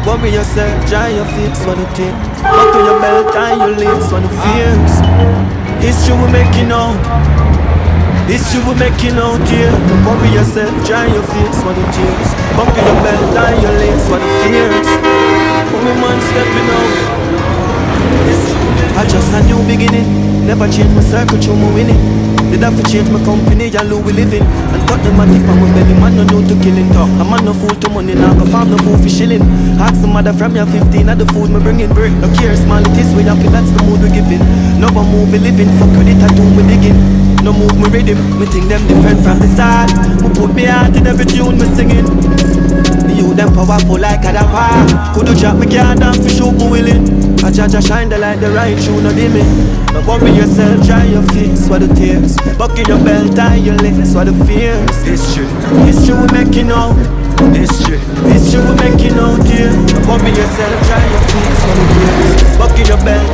Worry yourself, dry your face for the tears. Buckle your belt, tie your lace for the fears. It's true we're making out. It's true we're making out here. Worry yourself, dry your face for the tears. Buckle your belt, tie your lace for the fears. Only man stepping out. I just a new beginning. Never change my circle, through my winning. Did I for change my company, and Lou we living. And cut them a tip on my belly, man no know to killing talk. A man no fool to money, now go farm no fool for shilling. Ask some mother from your 15 of the food me bringing. No care small it is, we happy, that's the mood we giving. No one move we living, fuck with it, I do me digging. No move me rhythm, me think them different from the start. Me put me heart in every tune me singing. You them powerful like a dapper. Could you drop me card down for sure me willing. I judge shine the light, the right shoe, no dimming. But worry yourself, dry your face for the tears. Buckle your belt, tie your lace for the fears. It's true we're making out. It's true we're making out here. Worry yourself, dry your face for the tears. Buckle your belt,